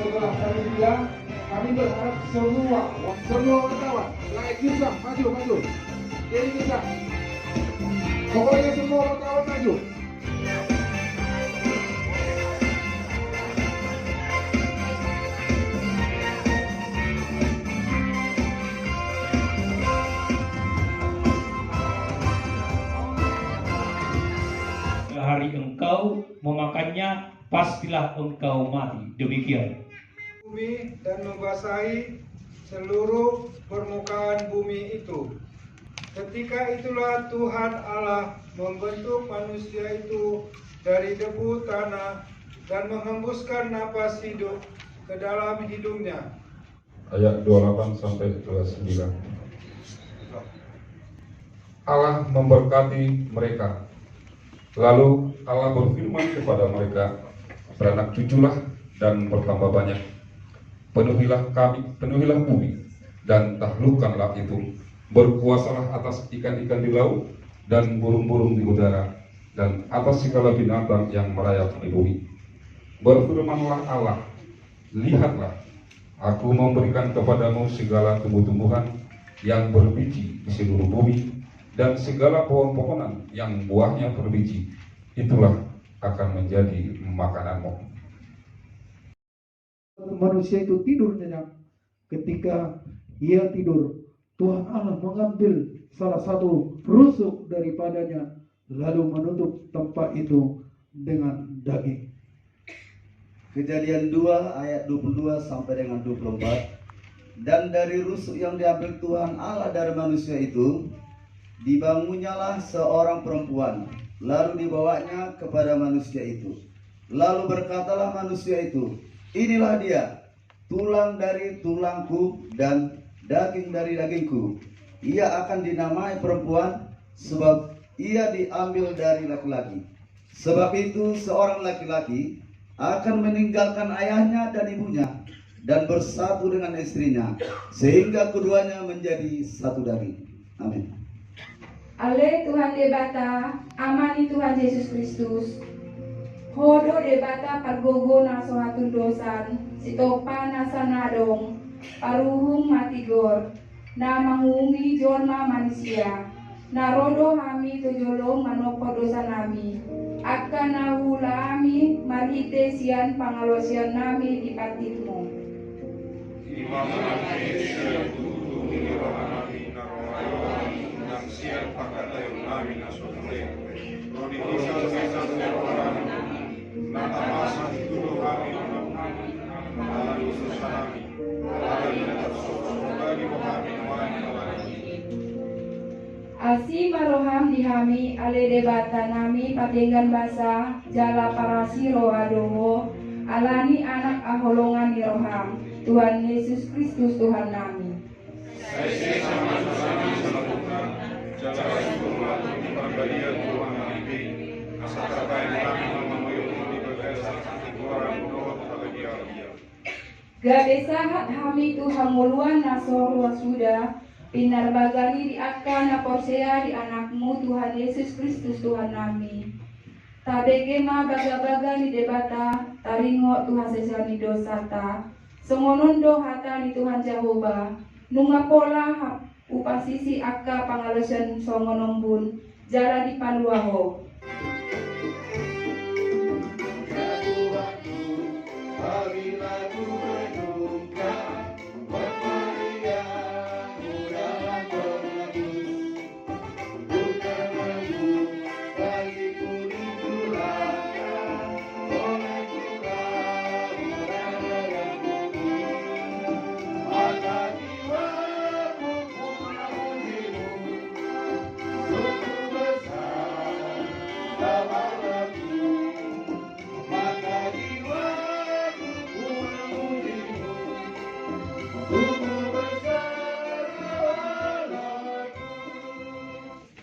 setelah panitia, kami berharap semua wartawan, like kita maju. Jadi kita, pokoknya semua wartawan maju. Hari engkau memakannya, pastilah engkau mati. Demikian. Bumi dan membasahi seluruh permukaan bumi itu. Ketika itulah Tuhan Allah membentuk manusia itu dari debu tanah dan menghembuskan napas hidup ke dalam hidungnya. Ayat 28 sampai 29. Allah memberkati mereka. Lalu Allah berfirman kepada mereka, beranak cuculah dan bertambah banyak. Penuhilah bumi dan taklukkanlah itu. Berkuasalah atas ikan-ikan di laut dan burung-burung di udara dan atas segala binatang yang merayap di bumi. Berfirmanlah Allah, lihatlah, aku memberikan kepadamu segala tumbuh-tumbuhan yang berbiji di seluruh bumi dan segala pohon-pohonan yang buahnya berbiji, itulah akan menjadi makananmu. Manusia itu tidur nyenyak. Ketika ia tidur, Tuhan Allah mengambil salah satu rusuk daripadanya, lalu menutup tempat itu dengan daging. Kejadian 2 ayat 22 sampai dengan 24. Dan dari rusuk yang diambil Tuhan Allah dari manusia itu, dibangunnyalah seorang perempuan, lalu dibawanya kepada manusia itu. Lalu berkatalah manusia itu, inilah dia, tulang dari tulangku dan daging dari dagingku. Ia akan dinamai perempuan, sebab ia diambil dari laki-laki. Sebab itu seorang laki-laki akan meninggalkan ayahnya dan ibunya dan bersatu dengan istrinya, sehingga keduanya menjadi satu daging. Amin. Ale Tuhan debata, amani Tuhan Yesus Kristus. Hodo debata pargogo na sohatun dosan, sitopa na sanadong, paruhung matigor, na mangumi jorma manusia, na rodo hami tojolong manopo dosa nami, akka na hula ami marite sian pangalosian nami di patitmu. Asi maroham dihami ale debata nami patengan basa jala parasiro adoho alani anak aholongan di roham Tuhan Yesus Kristus Tuhan nami. Gadesahat hami Tuhan muluan nasor wasuda pinar bagani di akan naporsea di anakmu Tuhan Yesus Kristus Tuhan nami. Tabegema baga-baga ni debata taringo Tuhan sesani dosata. Sengonondo hata ni Tuhan Jehovah. Nunga pola upasisi akka pangalasan songonombun jala di paluaho.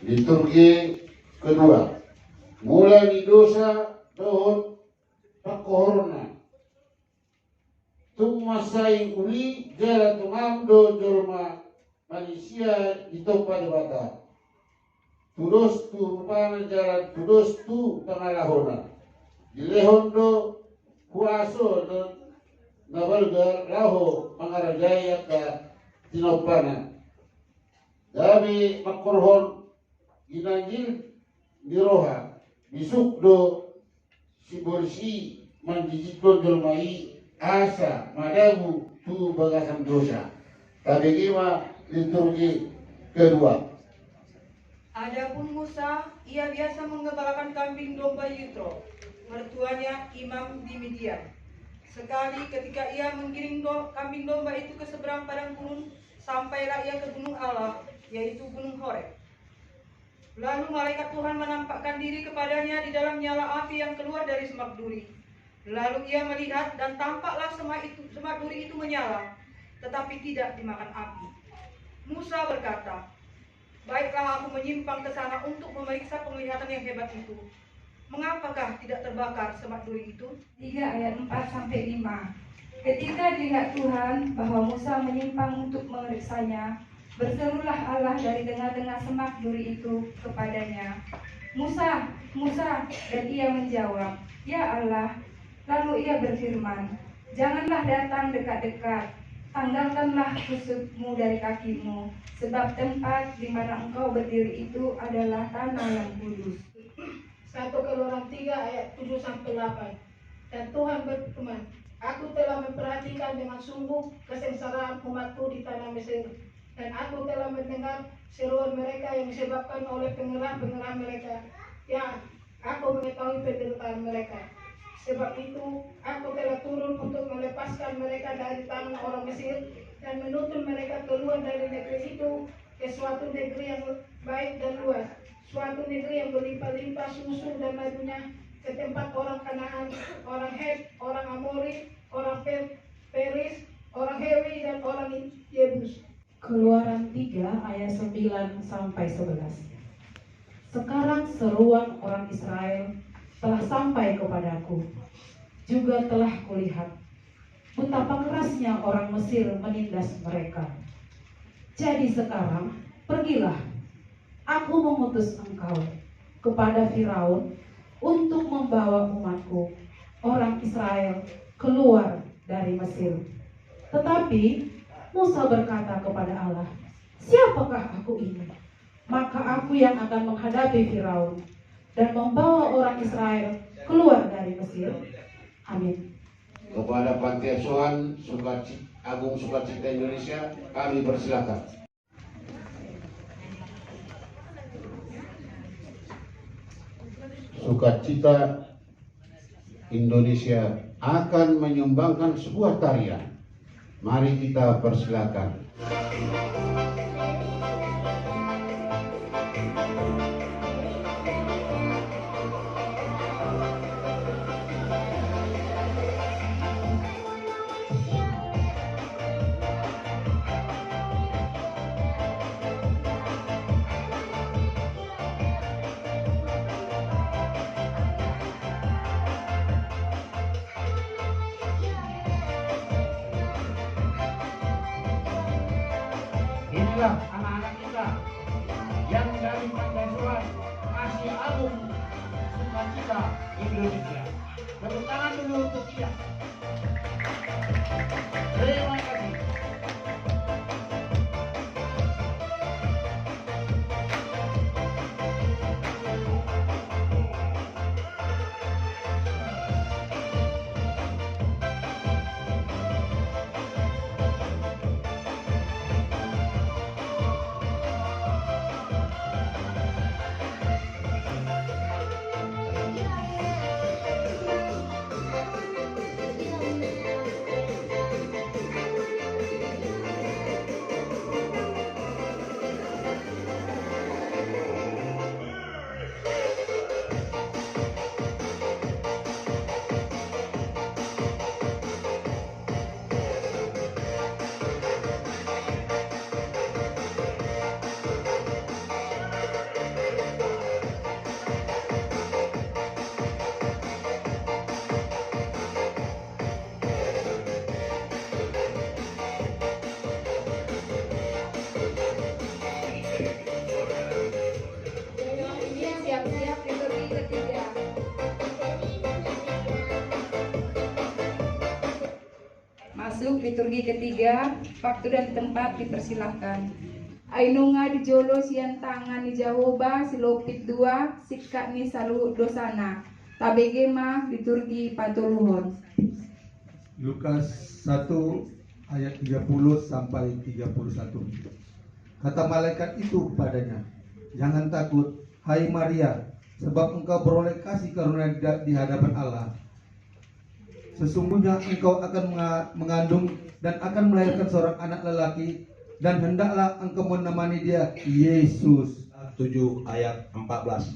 Liturgi kedua, mulai di dosa dohot pakohorna tumasai uli jala tungamdo jorma manusia di topa debata tudos tu pana jala tudos tu tangalahona dilehondo kuaso dan nabalga raho pangaragaya ka tinopana. Dami makorhon ginanjil diroha bisuk do si borsi mandijiton dolmai asa madabu tu bagasan dosa. Tabegima liturgi kedua. Adapun Musa, ia biasa menggembalakan kambing domba Yitro, mertuanya imam di Midian. Sekali ketika ia menggiring kambing domba itu ke seberang padang gurun, sampailah ia ke gunung Allah, yaitu gunung Horeb. Lalu malaikat Tuhan menampakkan diri kepadanya di dalam nyala api yang keluar dari semak duri. Lalu ia melihat dan tampaklah semak duri itu menyala, tetapi tidak dimakan api. Musa berkata, "Baiklah, aku menyimpang ke sana untuk memeriksa penglihatan yang hebat itu. Mengapakah tidak terbakar semak duri itu?" 3 ayat 4-5. Ketika dilihat Tuhan bahwa Musa menyimpang untuk memeriksanya, berserulah Allah dari tengah-tengah semak duri itu kepadanya, "Musa, Musa," dan ia menjawab, "Ya Allah." Lalu ia berfirman, "Janganlah datang dekat-dekat. Tanggalkanlah kusukmu dari kakimu, sebab tempat di mana engkau berdiri itu adalah tanah yang kudus." 1 Keluaran 3 ayat 7-8. Dan Tuhan berfirman, "Aku telah memperhatikan dengan sungguh kesengsaraan umatku di tanah Mesir, dan aku telah mendengar seruan mereka yang disebabkan oleh pengerah-pengerah mereka. Ya, aku mengetahui penderitaan mereka. Sebab itu, aku telah turun untuk melepaskan mereka dari tangan orang Mesir dan menuntun mereka keluar dari negeri itu ke suatu negeri yang baik dan luas, suatu negeri yang berlimpah-limpah susu dan madunya, ke tempat orang Kanaan, orang Het, orang Amori, orang Peris, orang Hewi, dan orang Yebus." Keluaran 3 ayat 9-11. Sekarang seruan orang Israel telah sampai kepadaku, juga telah kulihat betapa kerasnya orang Mesir menindas mereka. Jadi sekarang pergilah, aku mengutus engkau kepada Firaun untuk membawa umatku, orang Israel, keluar dari Mesir. Tetapi Musa berkata kepada Allah, "Siapakah aku ini? Maka aku yang akan menghadapi Firaun dan membawa orang Israel keluar dari Mesir." Amin. Kepada Panti Asuhan Agung Sukacita Indonesia, kami persilakan. Sukacita Indonesia akan menyumbangkan sebuah tarian. Mari kita persilakan. Inilah anak-anak kita yang dari Panti Asuhan Kasih Agung Sukacita Indonesia. Tepuk tangan dulu untuk dia. Terima kasih. Masuk liturgi ketiga, waktu dan tempat dipersilahkan. Ainunga di jolo sian tangan ni Jahoba silopit dua sikak ni salu dosana. Tabege mah liturgi patuluhon. Lukas 1 ayat 30 sampai 31. Kata malaikat itu kepadanya, "Jangan takut, hai Maria, sebab engkau beroleh kasih karunia di hadapan Allah. Sesungguhnya engkau akan mengandung dan akan melahirkan seorang anak lelaki, dan hendaklah engkau menamai dia Yesus." 7 ayat 14.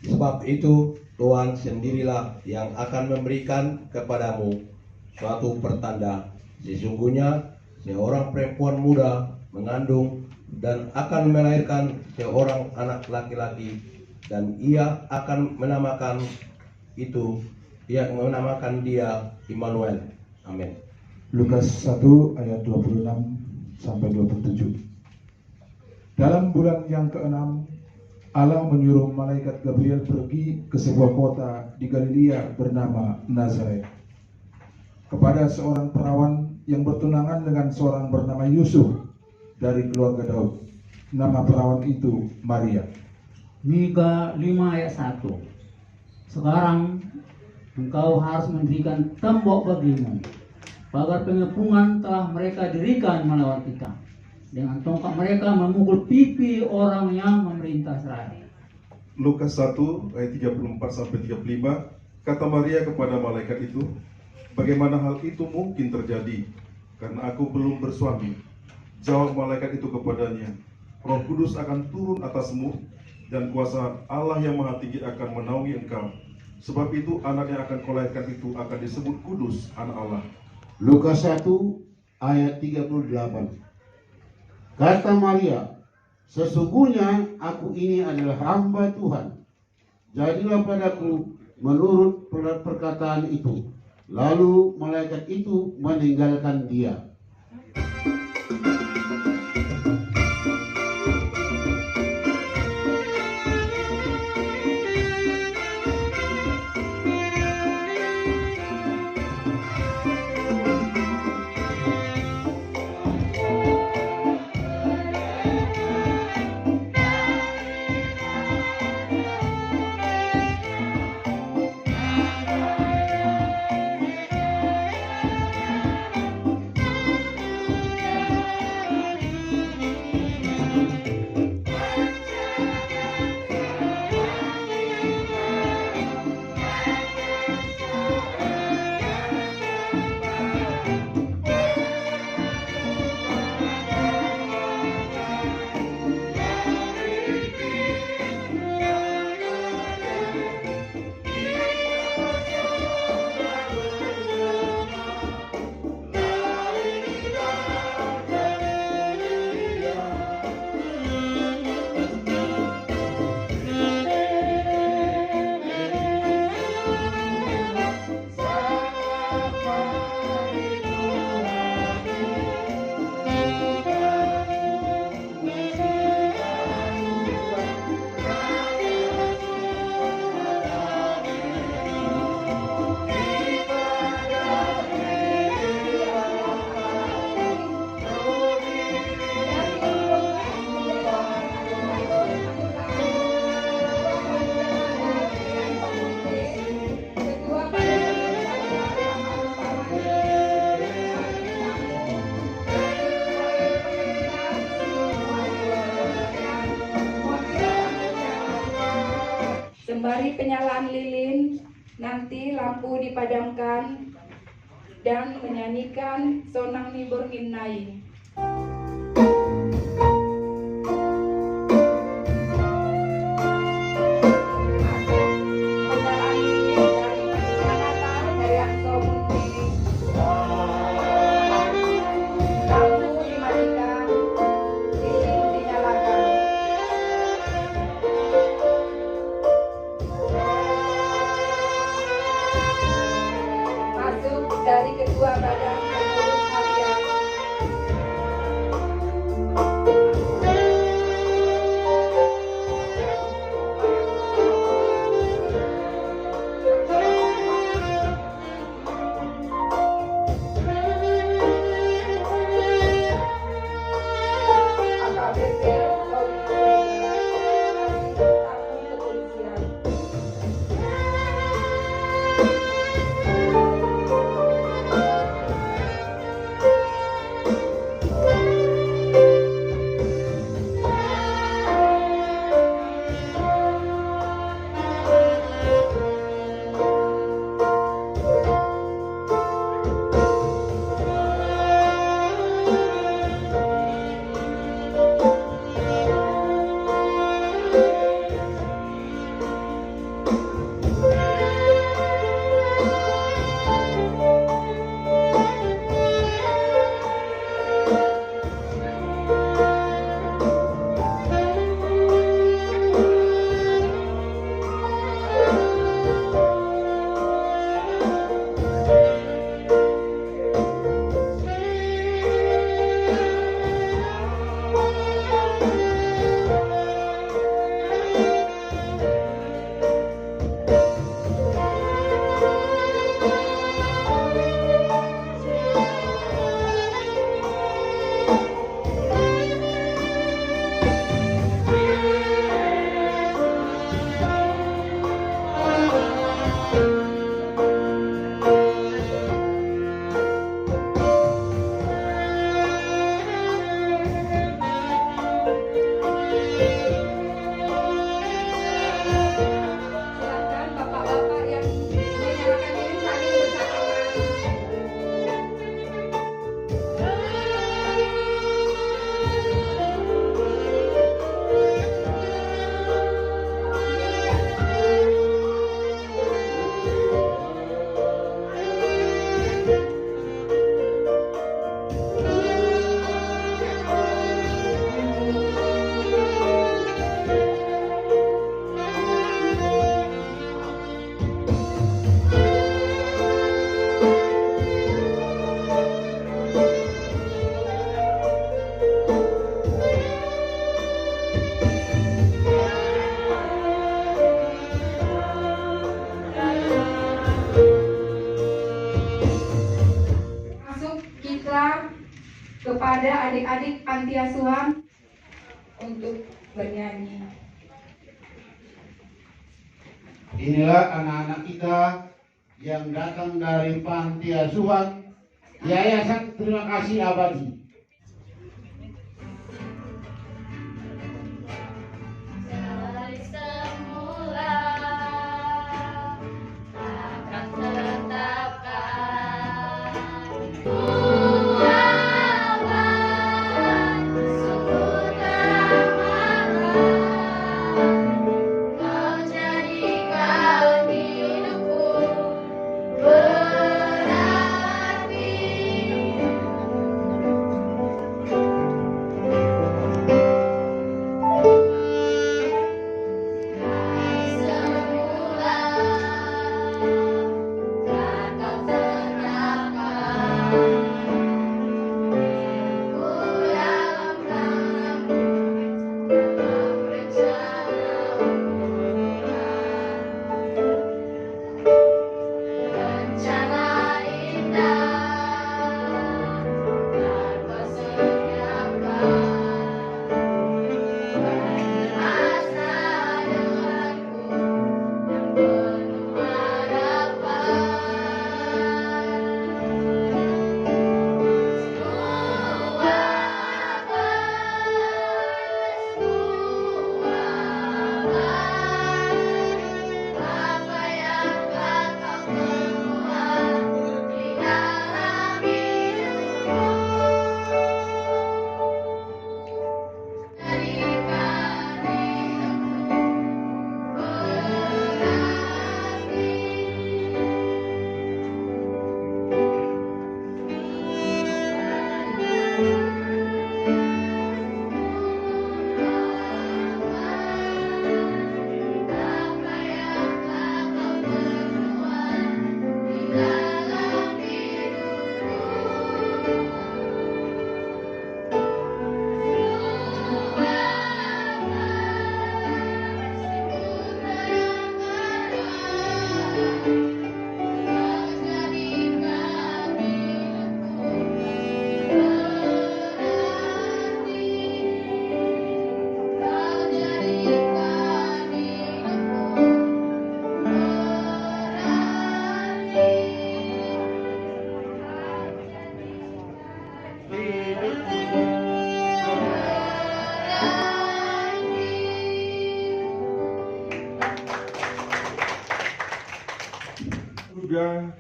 Sebab itu Tuhan sendirilah yang akan memberikan kepadamu suatu pertanda. Sesungguhnya seorang perempuan muda mengandung dan akan melahirkan seorang anak laki-laki, dan ia akan menamakan dia Immanuel. Amin. Lukas 1 ayat 26 sampai 27. Dalam bulan yang ke-6, Allah menyuruh malaikat Gabriel pergi ke sebuah kota di Galilea bernama Nazaret, kepada seorang perawan yang bertunangan dengan seorang bernama Yusuf dari keluarga Daud. Nama perawan itu Maria. Mika 5 ayat 1. Sekarang engkau harus mendirikan tembok bagimu. Pagar pengepungan telah mereka dirikan melawan kita. Dengan tongkat mereka memukul pipi orang yang memerintah Israel. Lukas 1 ayat 34 sampai 35. Kata Maria kepada malaikat itu, "Bagaimana hal itu mungkin terjadi? Karena aku belum bersuami." Jawab malaikat itu kepadanya, "Roh Kudus akan turun atasmu, dan kuasa Allah yang Maha Tinggi akan menaungi engkau. Sebab itu anak yang akan kau lahirkan itu akan disebut kudus, anak Allah." Lukas 1 ayat 38. Kata Maria, "Sesungguhnya aku ini adalah hamba Tuhan. Jadilah padaku menurut perkataan itu." Lalu malaikat itu meninggalkan dia. Sembari penyalaan lilin, nanti lampu dipadamkan dan menyanyikan sonang nibur minnai. Dari kedua badan pengurus harian kita kepada adik-adik panti asuhan untuk bernyanyi. Inilah anak-anak kita yang datang dari panti asuhan Yayasan Terima Kasih Abadi.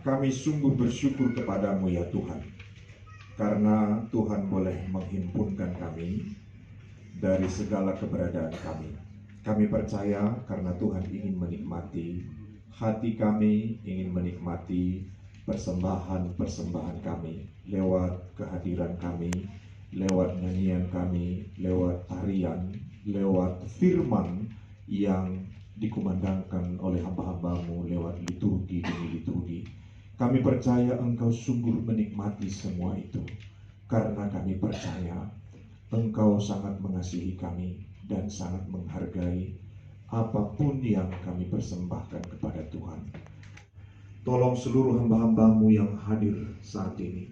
Kami sungguh bersyukur kepadamu ya Tuhan, karena Tuhan boleh menghimpunkan kami dari segala keberadaan kami. Kami percaya karena Tuhan ingin menikmati hati kami, ingin menikmati persembahan-persembahan kami lewat kehadiran kami, lewat nyanyian kami, lewat tarian, lewat firman yang dikumandangkan oleh hamba-hambamu lewat liturgi demi liturgi. Kami percaya Engkau sungguh menikmati semua itu, karena kami percaya Engkau sangat mengasihi kami dan sangat menghargai apapun yang kami persembahkan kepada Tuhan. Tolong seluruh hamba-hambamu yang hadir saat ini,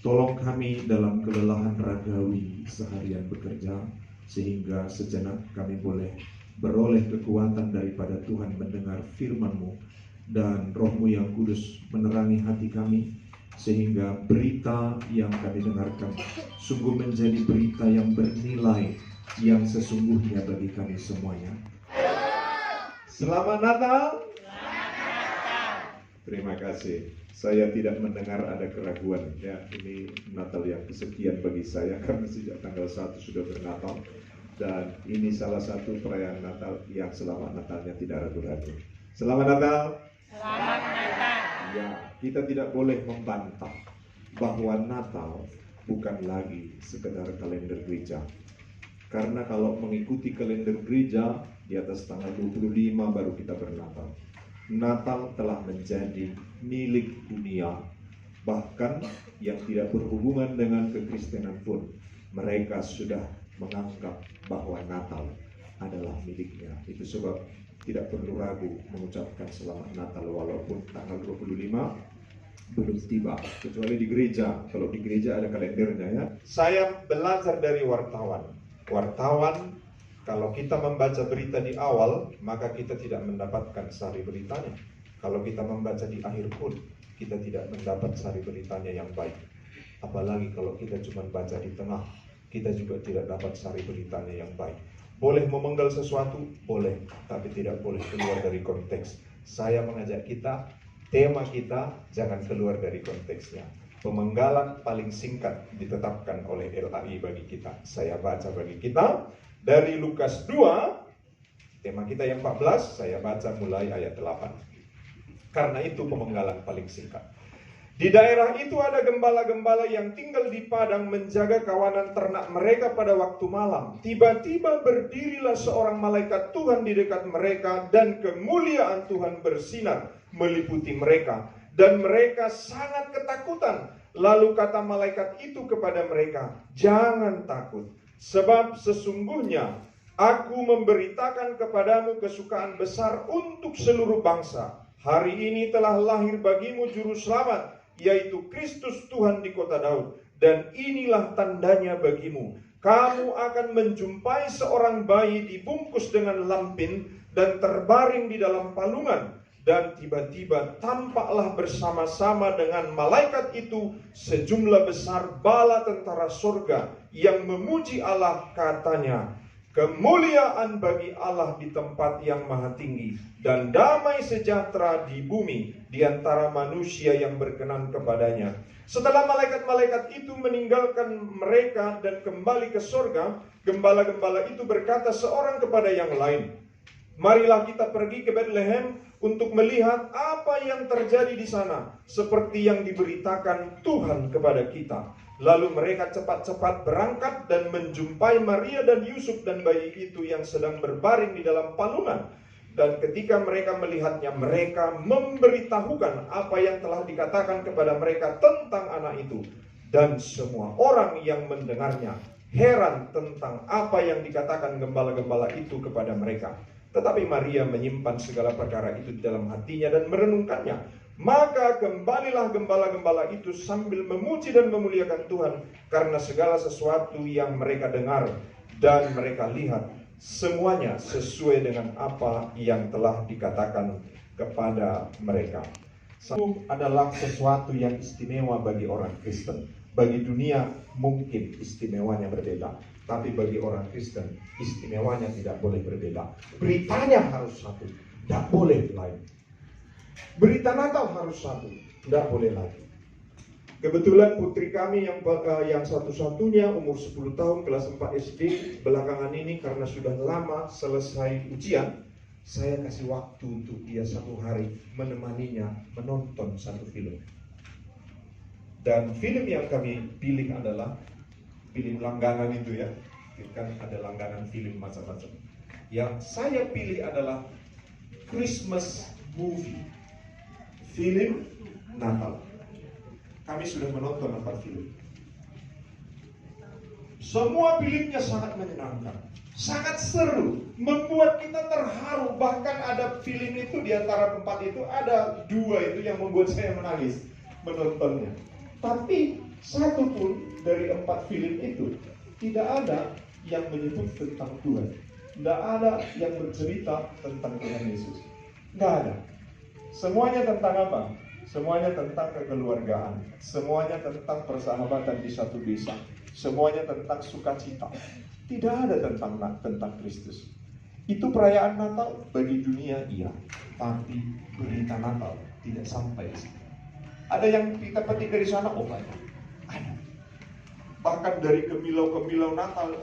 tolong kami dalam kelelahan ragawi seharian bekerja, sehingga sejenak kami boleh beroleh kekuatan daripada Tuhan mendengar firman-Mu, dan Roh-Mu yang kudus menerangi hati kami, sehingga berita yang kami dengarkan sungguh menjadi berita yang bernilai, yang sesungguhnya bagi kami semuanya. Selamat Natal. Terima kasih. Saya tidak mendengar ada keraguan ya. Ini Natal yang kesekian bagi saya, karena sejak tanggal 1 sudah bernatal. Dan ini salah satu perayaan Natal yang selamat Natalnya tidak ragu-ragu. Selamat Natal. Selamat Natal. Ya, kita tidak boleh membantah bahwa Natal bukan lagi sekedar kalender gereja. Karena kalau mengikuti kalender gereja, di atas tanggal 25 baru kita bernatal. Natal telah menjadi milik dunia. Bahkan yang tidak berhubungan dengan kekristenan pun, mereka sudah menganggap bahwa Natal adalah miliknya. Itu sebab tidak perlu ragu mengucapkan selamat Natal walaupun tanggal 25 belum tiba, kecuali di gereja. Kalau di gereja ada kalendernya ya. Saya belajar dari wartawan. Wartawan, kalau kita membaca berita di awal, maka kita tidak mendapatkan sari beritanya. Kalau kita membaca di akhir pun, kita tidak mendapat sari beritanya yang baik. Apalagi kalau kita cuma baca di tengah, kita juga tidak dapat sari beritanya yang baik. Boleh memenggal sesuatu? Boleh, tapi tidak boleh keluar dari konteks. Saya mengajak kita, tema kita jangan keluar dari konteksnya. Pemenggalan paling singkat ditetapkan oleh LAI bagi kita. Saya baca bagi kita dari Lukas 2, tema kita yang 14, saya baca mulai ayat 8. Karena itu pemenggalan paling singkat. Di daerah itu ada gembala-gembala yang tinggal di padang menjaga kawanan ternak mereka pada waktu malam. Tiba-tiba berdirilah seorang malaikat Tuhan di dekat mereka dan kemuliaan Tuhan bersinar meliputi mereka. Dan mereka sangat ketakutan. Lalu kata malaikat itu kepada mereka, "Jangan takut, sebab sesungguhnya aku memberitakan kepadamu kesukaan besar untuk seluruh bangsa. Hari ini telah lahir bagimu juru selamat, yaitu Kristus Tuhan di kota Daud. Dan inilah tandanya bagimu. Kamu akan menjumpai seorang bayi dibungkus dengan lampin dan terbaring di dalam palungan. Dan tiba-tiba tampaklah bersama-sama dengan malaikat itu sejumlah besar bala tentara surga yang memuji Allah, katanya, kemuliaan bagi Allah di tempat yang maha tinggi dan damai sejahtera di bumi di antara manusia yang berkenan kepadanya." Setelah malaikat-malaikat itu meninggalkan mereka dan kembali ke surga, gembala-gembala itu berkata seorang kepada yang lain, "Marilah kita pergi ke Bethlehem untuk melihat apa yang terjadi di sana, seperti yang diberitakan Tuhan kepada kita." Lalu mereka cepat-cepat berangkat dan menjumpai Maria dan Yusuf dan bayi itu yang sedang berbaring di dalam palungan. Dan ketika mereka melihatnya, mereka memberitahukan apa yang telah dikatakan kepada mereka tentang anak itu. Dan semua orang yang mendengarnya heran tentang apa yang dikatakan gembala-gembala itu kepada mereka. Tetapi Maria menyimpan segala perkara itu di dalam hatinya dan merenungkannya. Maka kembalilah gembala-gembala itu sambil memuji dan memuliakan Tuhan karena segala sesuatu yang mereka dengar dan mereka lihat, semuanya sesuai dengan apa yang telah dikatakan kepada mereka. Itu adalah sesuatu yang istimewa bagi orang Kristen. Bagi dunia mungkin istimewanya berbeda, tapi bagi orang Kristen istimewanya tidak boleh berbeda. Beritanya harus satu, tidak boleh lain. Berita Natal harus satu, tidak boleh lagi. Kebetulan putri kami yang satu-satunya umur 10 tahun kelas 4 SD belakangan ini karena sudah lama selesai ujian, saya kasih waktu untuk dia 1 hari menemaninya menonton satu film. Dan film yang kami pilih adalah film langganan itu ya, kan ada langganan film macam-macam. Yang saya pilih adalah Christmas movie, film Natal. Kami sudah menonton 4 film. Semua filmnya sangat menyenangkan, sangat seru, membuat kita terharu. Bahkan ada film itu di antara 4 itu ada 2 itu yang membuat saya menangis menontonnya. Tapi satu pun dari 4 film itu tidak ada yang menyebut tentang Tuhan. Tidak ada yang bercerita tentang Tuhan Yesus. Tidak ada. Semuanya tentang apa? Semuanya tentang kekeluargaan, semuanya tentang persahabatan di satu desa, semuanya tentang sukacita. Tidak ada tentang Kristus. Itu perayaan Natal bagi dunia, iya, tapi berita Natal tidak sampai di sana. Ada yang kita petik dari sana, oh banyak. Ada. Bahkan dari kemilau-kemilau Natal,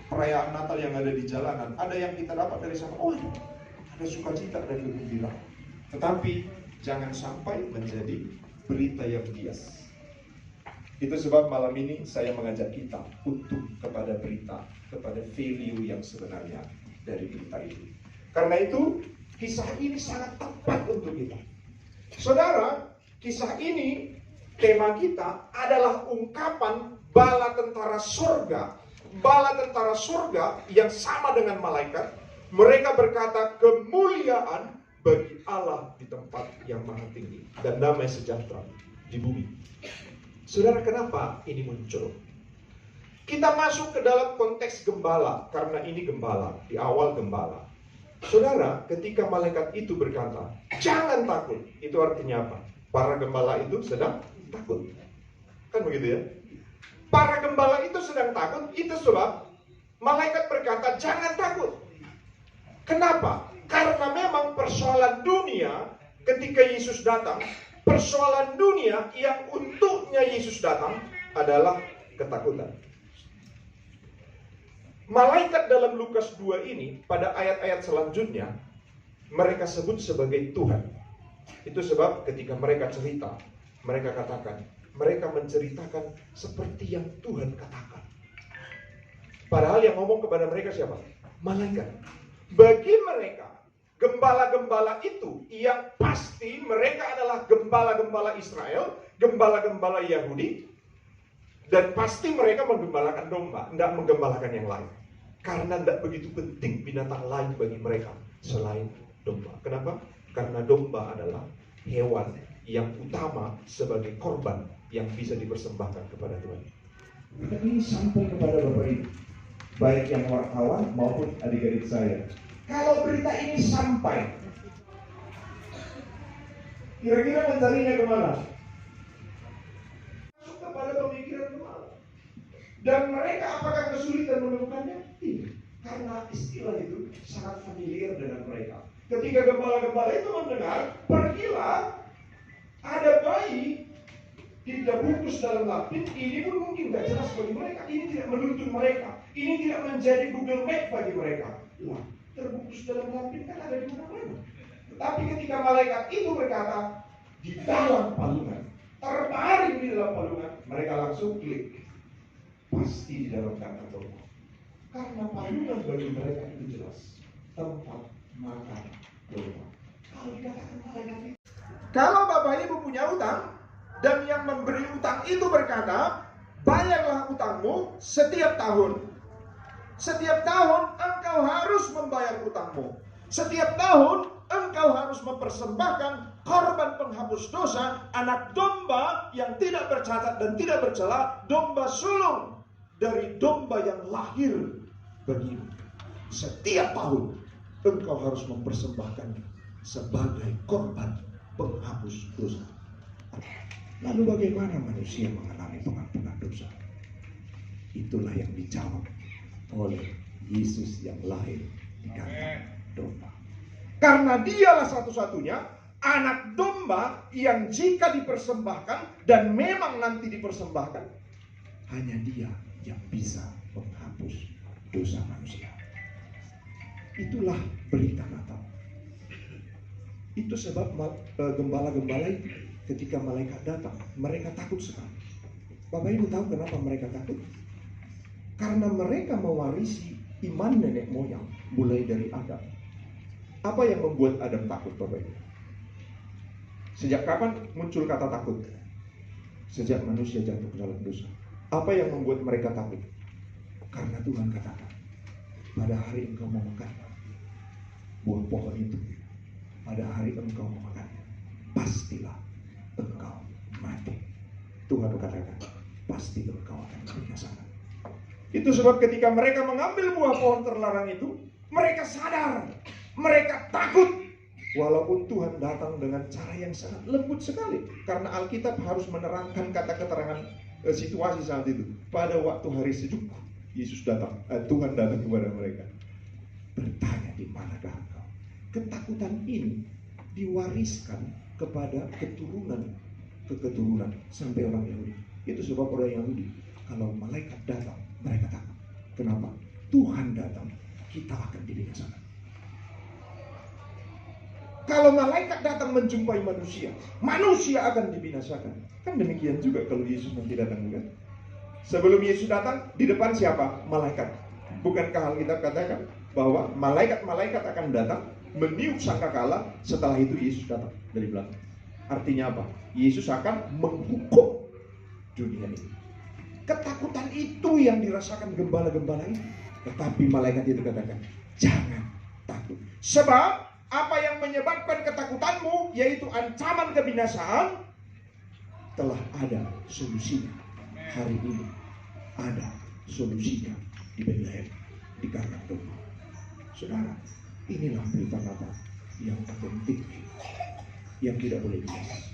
perayaan Natal yang ada di jalanan, ada yang kita dapat dari sana, oh ada sukacita dan gembira. Tetapi jangan sampai menjadi berita yang bias. Itu sebab malam ini saya mengajak kita untuk kepada berita, kepada value yang sebenarnya dari berita itu. Karena itu kisah ini sangat tepat untuk kita. Saudara, kisah ini, tema kita adalah ungkapan bala tentara surga. Bala tentara surga yang sama dengan malaikat. Mereka berkata kemuliaan bagi Allah di tempat yang maha tinggi dan damai sejahtera di bumi. Saudara, kenapa ini muncul? Kita masuk ke dalam konteks gembala, karena ini gembala, di awal gembala. Saudara, ketika malaikat itu berkata, jangan takut, itu artinya apa? Para gembala itu sedang takut. Kan begitu ya? Para gembala itu sedang takut, itu sebab malaikat berkata, jangan takut. Kenapa? Karena memang persoalan dunia ketika Yesus datang, persoalan dunia yang untuknya Yesus datang adalah ketakutan. Malaikat dalam Lukas 2 ini, pada ayat-ayat selanjutnya, mereka sebut sebagai Tuhan. Itu sebab ketika mereka cerita, mereka katakan, mereka menceritakan seperti yang Tuhan katakan. Padahal yang ngomong kepada mereka siapa? Malaikat. Bagi mereka, gembala-gembala itu yang pasti mereka adalah gembala-gembala Israel, gembala-gembala Yahudi, dan pasti mereka menggembalakan domba, tidak menggembalakan yang lain. Karena tidak begitu penting binatang lain bagi mereka selain domba. Kenapa? Karena domba adalah hewan yang utama sebagai korban yang bisa dipersembahkan kepada Tuhan. Ini sampai kepada Bapak Ibu, baik yang wartawan maupun adik-adik saya. Kalau berita ini sampai, kira-kira mencarinya kemana? Masuk kepada pemikiran kemana? Dan mereka apakah kesulitan menemukannya? Tidak, karena istilah itu sangat familiar dengan mereka. Ketika gembala-gembala itu mendengar, pergilah, ada bayi tidak bungkus dalam lapin, ini pun mungkin tidak jelas bagi mereka. Ini tidak menuntun mereka. Ini tidak menjadi Google Map bagi mereka. Lah, terbungkus dalam lapin kan ada di mana-mana. Tetapi ketika malaikat itu berkata, di dalam palungan, terbaring di dalam palungan, mereka langsung klik. Pasti di dalam kandang domba. Karena palungan bagi mereka itu jelas tempat makan domba. Kalau dikatakan malaikat itu, kalau Bapak Ibu punya utang, dan yang memberi utang itu berkata, bayarlah utangmu setiap tahun. Setiap tahun engkau harus membayar utangmu. Setiap tahun engkau harus mempersembahkan korban penghapus dosa, anak domba yang tidak bercacat dan tidak bercela, domba sulung dari domba yang lahir bagimu. Setiap tahun engkau harus mempersembahkannya sebagai korban penghapus dosa. Lalu bagaimana manusia mengalami pengampunan dosa? Itulah yang dijawab oleh Yesus yang lahir di kandang domba. Karena dialah satu-satunya anak domba yang jika dipersembahkan dan memang nanti dipersembahkan, hanya dia yang bisa menghapus dosa manusia. Itulah berita Natal. Itu sebab gembala-gembala itu ketika malaikat datang, mereka takut sekali. Bapak Ibu tahu kenapa mereka takut? Karena mereka mewarisi iman nenek moyang mulai dari Adam. Apa yang membuat Adam takut, Bapak Ibu? Sejak kapan muncul kata takut? Sejak manusia jatuh ke dalam dosa. Apa yang membuat mereka takut? Karena Tuhan katakan, pada hari engkau memakan buah pohon itu, pada hari engkau memakannya, pastilah engkau mati. Tuhan berkatakan, pasti engkau akan dibinasakan. Itu sebab ketika mereka mengambil buah pohon terlarang itu, mereka sadar, mereka takut. Walaupun Tuhan datang dengan cara yang sangat lembut sekali, karena Alkitab harus menerangkan kata keterangan situasi saat itu. Pada waktu hari sejuk, Yesus datang, Tuhan datang kepada mereka, bertanya, di manakah engkau? Ketakutan ini diwariskan kepada keturunan ke keturunan sampai orang Yahudi. Itu sebab orang Yahudi, kalau malaikat datang, mereka takut. Kenapa? Tuhan datang, kita akan dibinasakan. Kalau malaikat datang menjumpai manusia, manusia akan dibinasakan. Kan demikian juga kalau Yesus nanti datang juga. Sebelum Yesus datang, di depan siapa? Malaikat. Bukankah Alkitab katakan bahwa malaikat-malaikat akan datang meniup sangkakala, setelah itu Yesus datang dari belakang. Artinya apa? Yesus akan menghukum dunia ini. Ketakutan itu yang dirasakan gembala-gembala itu. Tetapi malaikat itu katakan, jangan takut. Sebab apa yang menyebabkan ketakutanmu, yaitu ancaman kebinasaan, telah ada solusinya. Hari ini ada solusinya di Bethlehem, di kandang domba. Saudara, inilah berita Natal yang otentik, yang tidak boleh bias.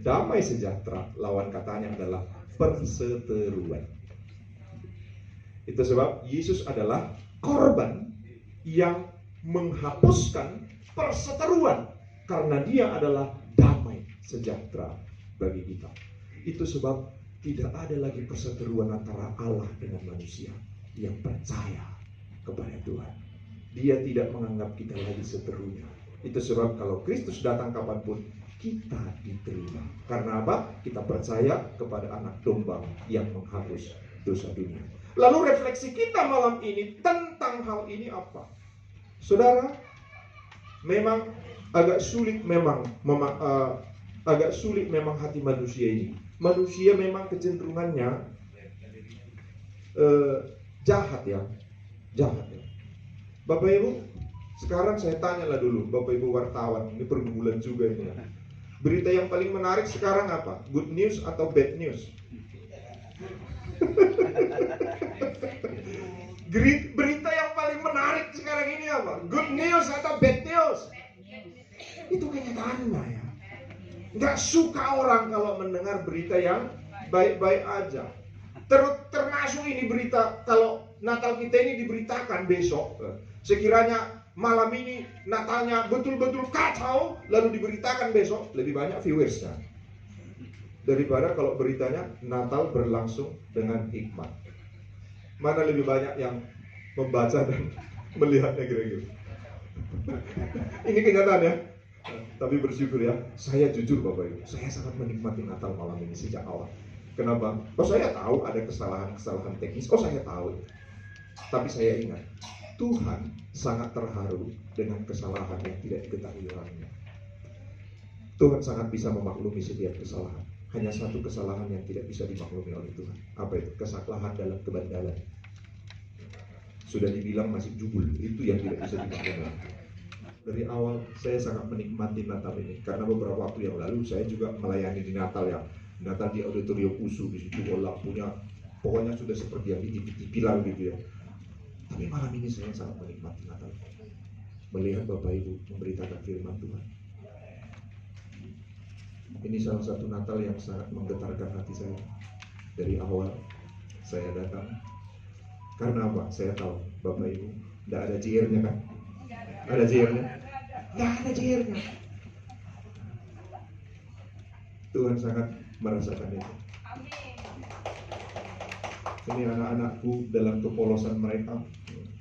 Damai sejahtera, lawan katanya adalah perseteruan. Itu sebab Yesus adalah korban yang menghapuskan perseteruan, karena dia adalah damai sejahtera bagi kita. Itu sebab tidak ada lagi perseteruan antara Allah dengan manusia yang percaya kepada Tuhan. Dia tidak menganggap kita lagi seterunya. Itu sebab kalau Kristus datang kapanpun, kita diterima. Karena apa? Kita percaya kepada anak domba yang menghapus dosa dunia. Lalu refleksi kita malam ini tentang hal ini apa? Saudara, memang agak sulit memang hati manusia ini. Manusia memang kecenderungannya jahat ya. Bapak Ibu, sekarang saya tanyalah dulu Bapak Ibu wartawan, ini pergumulan juga ini ya. Berita yang paling menarik sekarang apa? Good news atau bad news? Berita yang paling menarik sekarang ini apa? Good news atau bad news? Itu kenyataannya ya. Gak suka orang kalau mendengar berita yang baik-baik aja. Termasuk ini berita, kalau Natal kita ini diberitakan besok, sekiranya malam ini Natalnya betul-betul kacau, lalu diberitakan besok, lebih banyak viewersnya daripada kalau beritanya Natal berlangsung dengan hikmat. Mana lebih banyak yang membaca dan melihatnya kira-kira? Ini kenyataan ya. Tapi bersyukur ya, saya jujur Bapak Ibu, saya sangat menikmati Natal malam ini sejak awal. Kenapa? Saya tahu ada kesalahan teknis, saya tahu. Tapi saya ingat, Tuhan sangat terharu dengan kesalahan yang tidak diketahui orangnya. Tuhan sangat bisa memaklumi setiap kesalahan. Hanya satu kesalahan yang tidak bisa dimaklumi oleh Tuhan. Apa itu? Kesalahan dalam kebandalan. Sudah dibilang masih jubul, itu yang tidak bisa dimaklumi. Dari awal saya sangat menikmati Natal ini, karena beberapa waktu yang lalu saya juga melayani di Natal ya. Natal di Auditorium Usu, di situ lampunya pokoknya sudah seperti yang di TV gitu ya. Tapi malam ini saya sangat menikmati Natal, melihat Bapak Ibu memberitakan firman Tuhan. Ini salah satu Natal yang sangat menggetarkan hati saya. Dari awal saya datang, karena apa? Saya tahu Bapak Ibu tidak ada JR-nya kan? Ada JR-nya? Tidak ada JR-nya. Tuhan sangat merasakan itu. Ini anak-anakku dalam kepolosan mereka,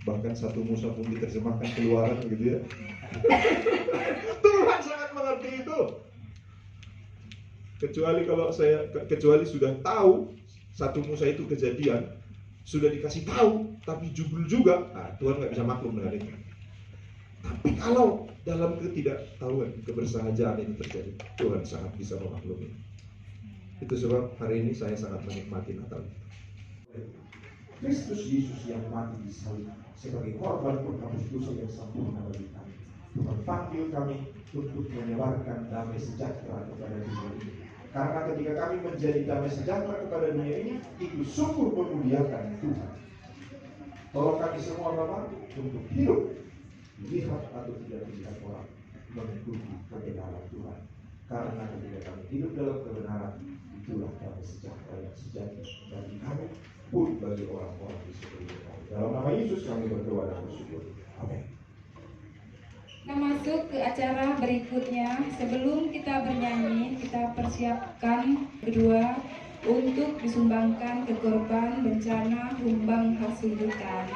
bahkan satu Musa pun diterjemahkan Keluaran gitu ya. Tuhan sangat mengerti itu. Kecuali sudah tahu satu Musa itu kejadian, sudah dikasih tahu tapi jubul juga, Tuhan nggak bisa maklum dengan itu. Tapi kalau dalam ketidaktahuan, kebersahajaan ini terjadi, Tuhan sangat bisa memaklumi. Itu sebab hari ini saya sangat menikmati Natal. Kristus Yesus yang mati di salib sebagai korban penghapus dosa yang sempurna bagi kami. Tuhan panggil kami untuk menyebarkan damai sejahtera kepada dunia ini. Karena ketika kami menjadi damai sejahtera kepada dunia ini, itu sungguh memuliakan Tuhan. Tolong kami semua Bapak untuk hidup lihat atau tidak melihat orang, mengikuti kebenaran Tuhan. Karena ketika kami hidup dalam kebenaran, itulah damai sejahtera yang sejati bagi kami pun bagi orang-orang di sekeliling kami. Dalam nama Yesus kami berdoa dan bersyukur. Amin. Kita masuk ke acara berikutnya. Sebelum kita bernyanyi, kita persiapkan berdua untuk disumbangkan ke korban bencana Humbang Hasudutan.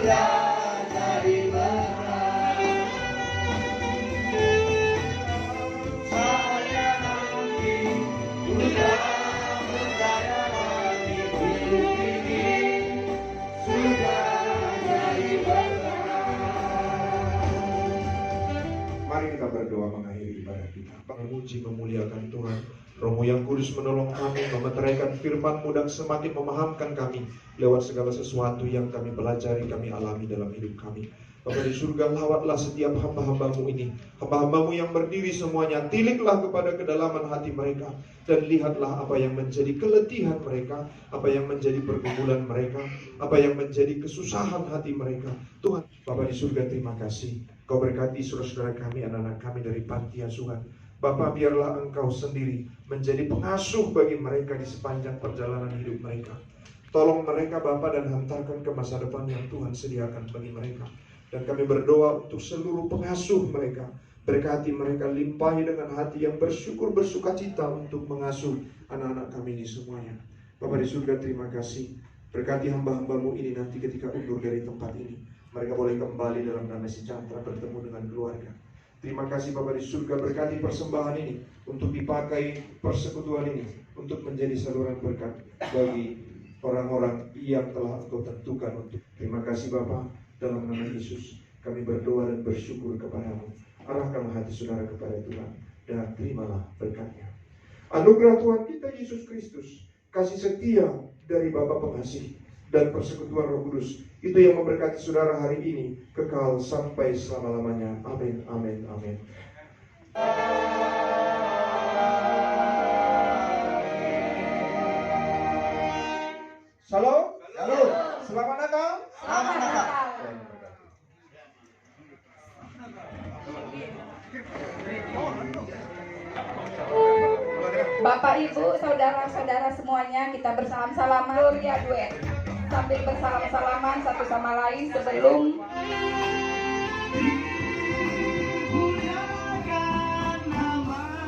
Mari kita berdoa mengakhiri ibadah kita. Memuji memuliakan Tuhan. Roh-Mu yang kudus menolong kami, memeteraikan firman-Mu dan semakin memahamkan kami lewat segala sesuatu yang kami pelajari, kami alami dalam hidup kami. Bapa di surga, lawatlah setiap hamba-hamba-Mu ini, hamba-hamba-Mu yang berdiri semuanya. Tiliklah kepada kedalaman hati mereka, dan lihatlah apa yang menjadi keletihan mereka, apa yang menjadi pergumulan mereka, apa yang menjadi kesusahan hati mereka. Tuhan, Bapa di surga, terima kasih. Kau berkati saudara-saudara kami, anak-anak kami dari panti asuhan. Bapa, biarlah Engkau sendiri menjadi pengasuh bagi mereka di sepanjang perjalanan hidup mereka. Tolong mereka Bapa dan hantarkan ke masa depan yang Tuhan sediakan bagi mereka. Dan kami berdoa untuk seluruh pengasuh mereka. Berkati mereka, limpahi dengan hati yang bersyukur, bersukacita untuk mengasuh anak-anak kami ini semuanya. Bapa di surga, terima kasih. Berkati hamba-hamba-Mu ini nanti ketika undur dari tempat ini. Mereka boleh kembali dalam damai sejahtera, bertemu dengan keluarga. Terima kasih Bapa di surga, berkati persembahan ini untuk dipakai persekutuan ini untuk menjadi saluran berkat bagi orang-orang yang telah Engkau tentukan untuk. Terima kasih Bapa, dalam nama Yesus kami berdoa dan bersyukur kepada-Mu. Arahkanlah hati saudara kepada Tuhan dan terimalah berkat-Nya. Anugerah Tuhan kita Yesus Kristus, kasih setia dari Bapa pengasih dan persekutuan Roh Kudus itu yang memberkati saudara hari ini kekal sampai selama-lamanya. Amin, amin, amin. Shalom. Shalom. Selamat Natal. Selamat Natal. Bapak, Ibu, saudara-saudara semuanya, kita bersalam-salaman Gloria duet sambil bersalam-salaman satu sama lain sebelum Gloria Tuhan,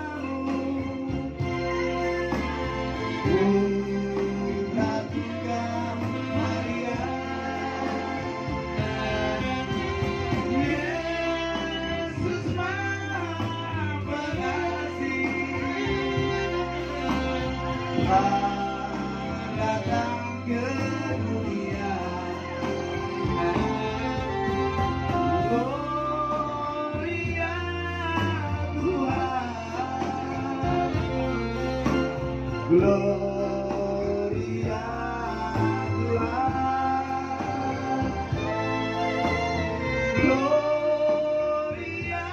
Gloria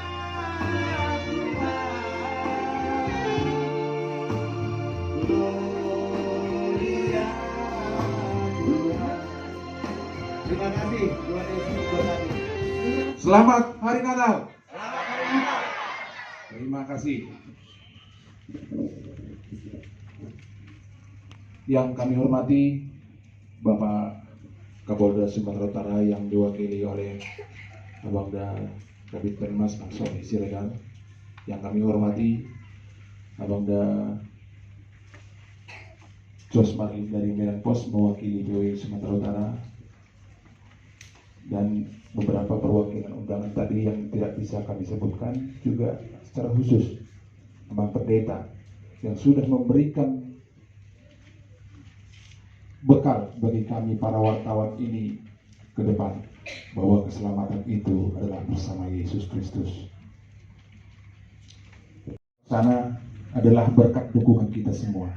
Tuhan, Gloria Tuhan. Terima kasih Tuhan Yesus berkati. Selamat Hari Natal. Terima kasih. Yang kami hormati Bapak Kapolda Sumatera Utara yang diwakili oleh Abangda Kabid Penmas Maksoni Siregar. Yang kami hormati Abangda Josmari dari Medan Pos mewakili PW Sumatera Utara, dan beberapa perwakilan undangan tadi yang tidak bisa kami sebutkan, juga secara khusus Abang Pendeta yang sudah memberikan bekal bagi kami para wartawan ini ke depan, bahwa keselamatan itu adalah bersama Yesus Kristus. Sana adalah berkat dukungan kita semua.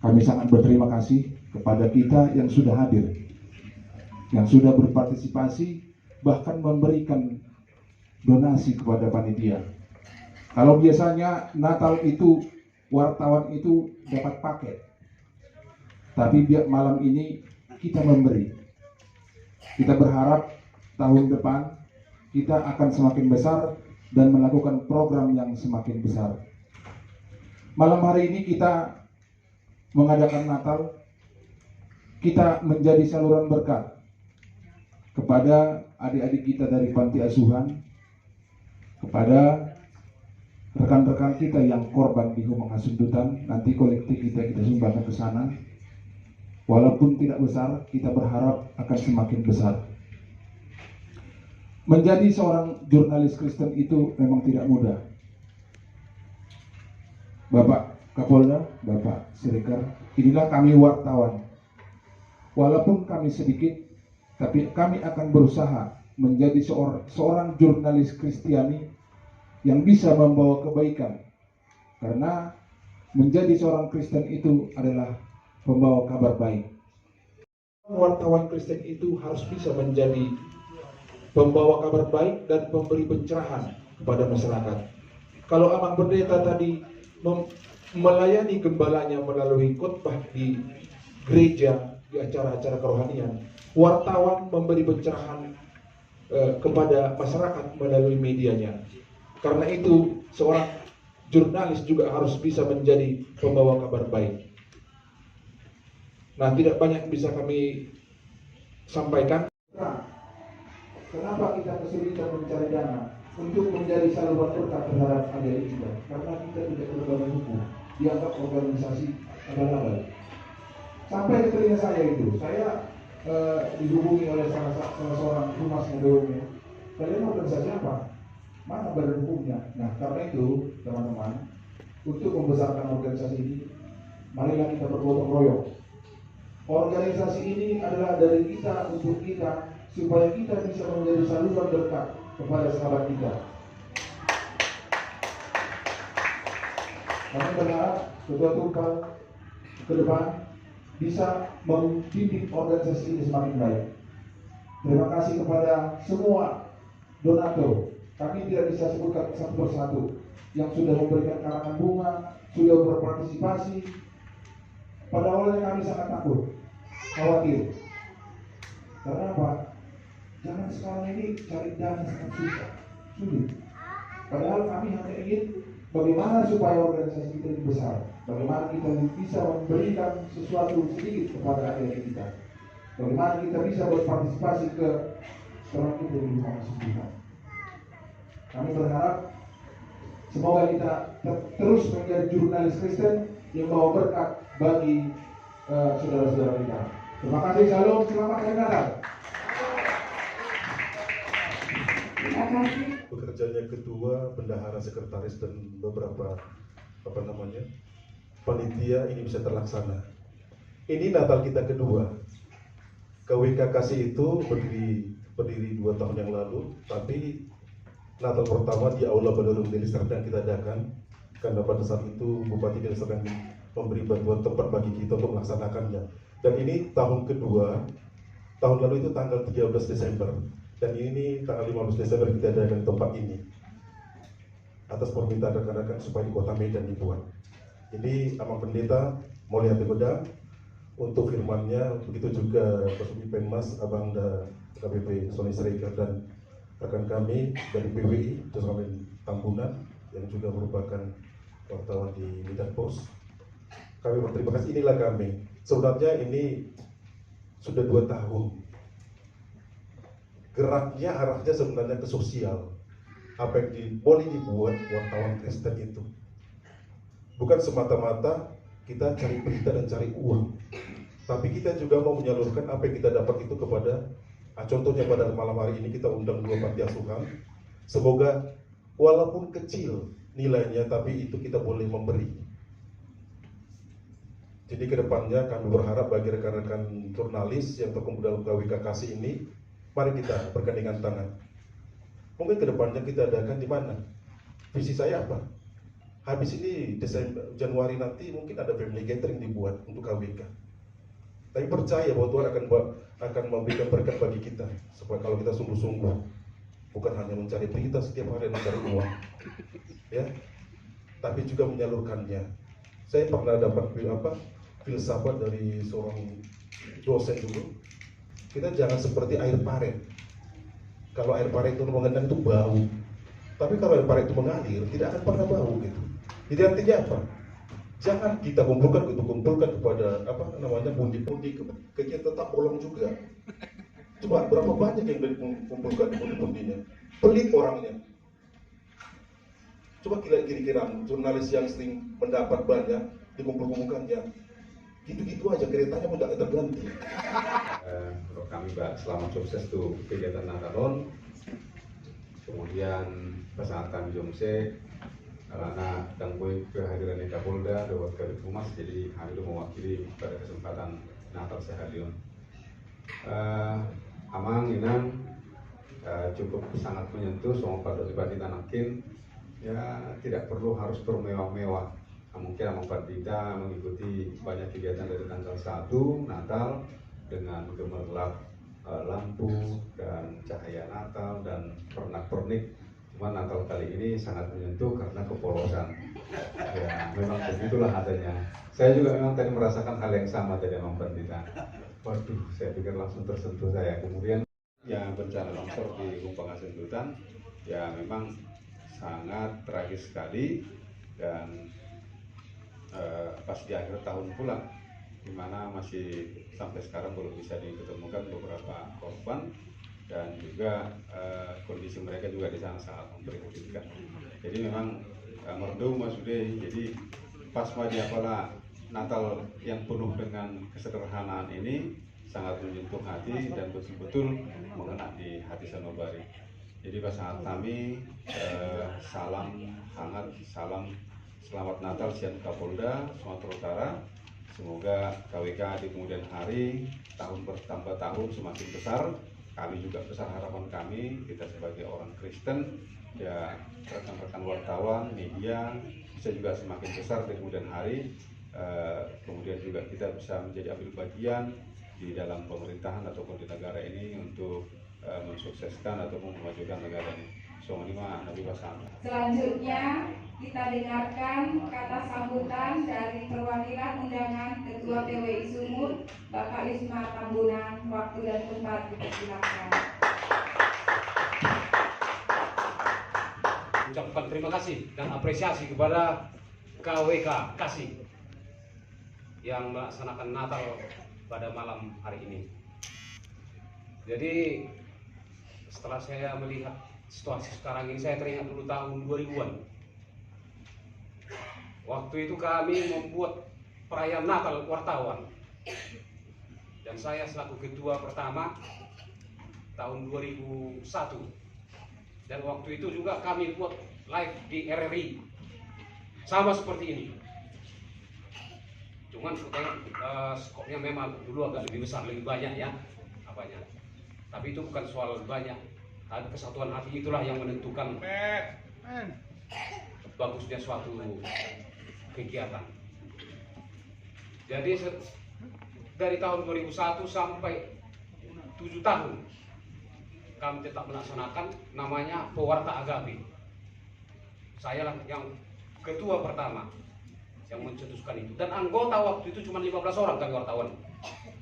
Kami sangat berterima kasih kepada kita yang sudah hadir, yang sudah berpartisipasi, bahkan memberikan donasi kepada panitia. Kalau biasanya Natal itu wartawan itu dapat paket, tapi malam ini kita memberi. Kita berharap tahun depan kita akan semakin besar dan melakukan program yang semakin besar. Malam hari ini kita mengadakan Natal, kita menjadi saluran berkat kepada adik-adik kita dari panti asuhan, kepada rekan-rekan kita yang korban di Humang Hasundutan. Nanti kolektif kita sumbangkan ke sana. Walaupun tidak besar, kita berharap akan semakin besar. Menjadi seorang jurnalis Kristen itu memang tidak mudah. Bapak Kapolda, Bapak Siregar, inilah kami wartawan. Walaupun kami sedikit, tapi kami akan berusaha menjadi seorang jurnalis Kristiani yang bisa membawa kebaikan. Karena menjadi seorang Kristen itu adalah pembawa kabar baik. Wartawan Kristen itu harus bisa menjadi pembawa kabar baik dan pemberi pencerahan kepada masyarakat. Kalau Amang Pendeta tadi melayani gembalanya melalui khotbah di gereja, di acara-acara kerohanian, wartawan memberi pencerahan kepada masyarakat melalui medianya. Karena itu seorang jurnalis juga harus bisa menjadi pembawa kabar baik. Nah, tidak banyak bisa kami sampaikan. Kenapa kita kesulitan mencari dana untuk menjadi saluran berkat terhadap adik kita? Karena kita tidak berbadan hukum, dianggap organisasi abal-abal. Sampai ke telinga saya itu, saya dihubungi oleh salah seorang humasnya BUMN. Kalian organisasi apa? Mana badan hukumnya? Nah, karena itu teman-teman, untuk membesarkan organisasi ini, marilah kita bergotong royong. Organisasi ini adalah dari kita untuk kita, supaya kita bisa menjadi saluran berkat kepada sahabat kita. Kami berharap Ketua Tumpal ke depan bisa membimbing organisasi ini semakin baik. Terima kasih kepada semua donatur. Kami tidak bisa sebutkan satu persatu yang sudah memberikan karangan bunga, sudah berpartisipasi. Pada awalnya kami sangat takut, khawatir. Karena apa? Jangan sekarang ini cari dana sangat susah, sulit. Padahal kami hanya ingin bagaimana supaya organisasi kita ini besar, bagaimana kita bisa memberikan sesuatu sedikit kepada adik kita, bagaimana kita bisa berpartisipasi ke orang kita di rumah kita. Kami berharap semoga kita terus menjadi jurnalis Kristen yang bawa berkat bagi saudara-saudara kita. Terima kasih, shalom, selamat hari Natal. Bekerjanya ketua, bendahara, sekretaris dan beberapa panitia ini bisa terlaksana. Ini Natal kita kedua. KWK Kasih itu berdiri 2 tahun yang lalu, tapi Natal pertama di Aula Balurung Deli Serdang kita adakan karena pada saat itu Bupati Deli Serdang memberi bantuan tempat bagi kita untuk melaksanakannya. Dan ini tahun kedua, tahun lalu itu tanggal 13 Desember. Dan ini tanggal 15 Desember kita adakan tempat ini atas permintaan rekan-rekan supaya di Kota Medan dibuat. Ini Amang Pendeta Mulia Tegoda untuk firmannya, begitu juga Kasubdi Penmas Abang da KBP Sony Siregar dan rekan kami dari PWI Josamin Tambunan yang juga merupakan wartawan di Medan Post. Kami berterima kasih, inilah kami. Sebenarnya ini sudah 2 tahun. Geraknya arahnya sebenarnya ke sosial. Apa yang boleh dibuat wartawan Kristen itu bukan semata-mata kita cari berita dan cari uang, tapi kita juga mau menyalurkan apa yang kita dapat itu kepada contohnya pada malam hari ini kita undang 2 panti asuhan. Semoga walaupun kecil nilainya, tapi itu kita boleh memberi. Jadi kedepannya kami berharap bagi rekan-rekan jurnalis yang terkumpul dalam KWK Kasih ini, mari kita bergandengan tangan. Mungkin kedepannya kita adakan di mana? Visi saya apa? Habis ini Desember, Januari nanti mungkin ada family gathering dibuat untuk KWK. Tapi percaya bahwa Tuhan akan memberikan berkat bagi kita, supaya kalau kita sungguh-sungguh, bukan hanya mencari berita setiap hari mencari uang, ya, tapi juga menyalurkannya. Saya pernah dapat filsafat dari seorang dosen dulu. Kita jangan seperti air paret. Kalau air paret itu mengendang itu bau, tapi kalau air paret itu mengalir tidak akan pernah bau gitu. Jadi artinya apa? Jangan kita kumpulkan kepada pundi-pundi, kita tetap bolong juga. Coba berapa banyak yang dikumpulkan pundi-pundinya? Pelit orangnya. Coba kira-kira jurnalis yang sering mendapat banyak dikumpul-kumpulkannya. Gitu-gitu aja keretanya mau tidak terganti. Untuk kami selamat sukses tuh kegiatan Natalon. Kemudian pasangan kami Jomse karena tangguh kehadiran Kapolda lewat Kabid Humas, jadi kami itu mewakili pada kesempatan Natal seharian. Amang Inang cukup sangat menyentuh soal pada pribadi Tanakin, ya tidak perlu harus bermewah-mewah. Mungkin Amang Pardita mengikuti banyak kegiatan dari tanggal 1 Natal dengan gemerlap lampu dan cahaya Natal dan pernak-pernik. Cuma Natal kali ini sangat menyentuh karena kepolosan. Ya memang begitulah adanya. Saya juga memang tadi merasakan hal yang sama tadi Amang Pardita. Waduh, saya pikir langsung tersentuh saya. Kemudian yang bencana longsor di Kumpang Asendutan, ya memang sangat tragis sekali. Dan pas di akhir tahun pula, di mana masih sampai sekarang belum bisa diketemukan beberapa korban, dan juga kondisi mereka juga di sana sangat memprihatinkan. Jadi memang merdu Masude, jadi pas apalah Natal yang penuh dengan kesederhanaan ini sangat menyentuh hati dan betul-betul mengena di hati sanubari. Jadi pasangan kami salam hangat, salam selamat Natal Sian Kapolda Sumatera Utara. Semoga KWK di kemudian hari tahun bertambah tahun semakin besar. Kami juga besar harapan kami, kita sebagai orang Kristen, ya rekan-rekan wartawan, media bisa juga semakin besar di kemudian hari. Kemudian juga kita bisa menjadi ambil bagian di dalam pemerintahan ataupun di negara ini untuk mensukseskan ataupun memajukan negara ini. Soalnya Nabi Basam. Selanjutnya kita dengarkan kata sambutan dari perwakilan undangan Ketua PWI Sumut, Bapak Lisma Tambunan. Waktu dan tempat dipersilakan. Ucapkan terima kasih dan apresiasi kepada KWK Kasih yang melaksanakan Natal pada malam hari ini. Jadi setelah saya melihat situasi sekarang ini, saya teringat dulu tahun 2000-an. Waktu itu kami membuat perayaan Natal wartawan, dan saya selaku ketua pertama tahun 2001. Dan waktu itu juga kami buat live di RRI, sama seperti ini. Cuman skopnya memang dulu agak lebih besar, lebih banyak ya apanya. Tapi itu bukan soal banyak. Kesatuan hati itulah yang menentukan bagusnya suatu kegiatan. Jadi dari tahun 2001 sampai 7 tahun kami tetap melaksanakan namanya Pewarta Agape. Saya lah yang ketua pertama yang mencetuskan itu, dan anggota waktu itu cuma 15 orang kami wartawan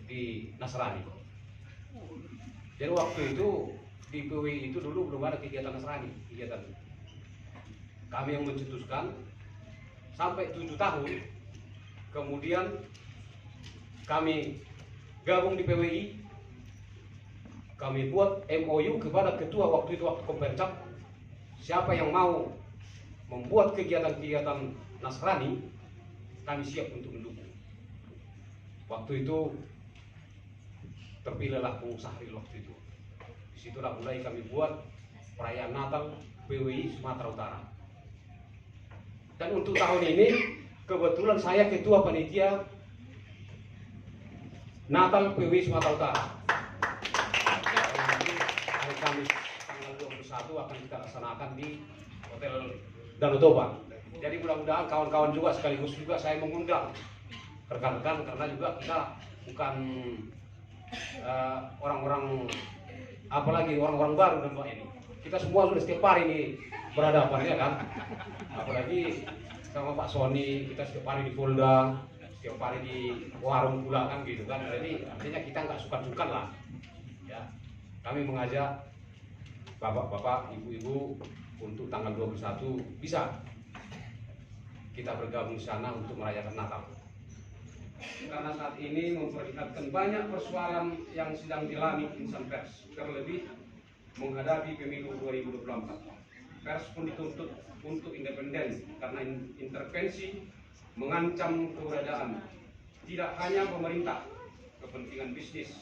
di Nasrani. Jadi waktu itu di PWI itu dulu belum ada kegiatan Nasrani, kegiatan kami yang mencetuskan sampai 7 tahun. Kemudian kami gabung di PWI, kami buat MOU kepada ketua waktu itu, waktu Kompercap, siapa yang mau membuat kegiatan-kegiatan Nasrani, kami siap untuk mendukung. Waktu itu terpilihlah Bung Sahril waktu itu. Disitulah mulai kami buat perayaan Natal PWI Sumatera Utara. Dan untuk tahun ini kebetulan saya ketua panitia Natal PWI Sumatera Utara. Hari Kamis tanggal 21 akan kita laksanakan di Hotel Danau Toba. Jadi mudah-mudahan kawan-kawan juga sekaligus juga saya mengundang rekan-rekan, karena juga kita bukan orang-orang apalagi orang-orang baru dan Pak ini. Kita semua sudah setiap hari ini berhadapan ya kan. Apalagi sama Pak Sony, kita setiap hari di Polda, setiap hari di warung pula kan gitu kan. Jadi artinya kita nggak suka-suka lah. Ya. Kami mengajak bapak-bapak, ibu-ibu untuk tanggal 21 bisa kita bergabung di sana untuk merayakan Natal. Karena saat ini memperlihatkan banyak persoalan yang sedang dialami insan pers, terlebih menghadapi pemilu 2024. Pers pun dituntut untuk independen karena intervensi mengancam keberadaan tidak hanya pemerintah, kepentingan bisnis,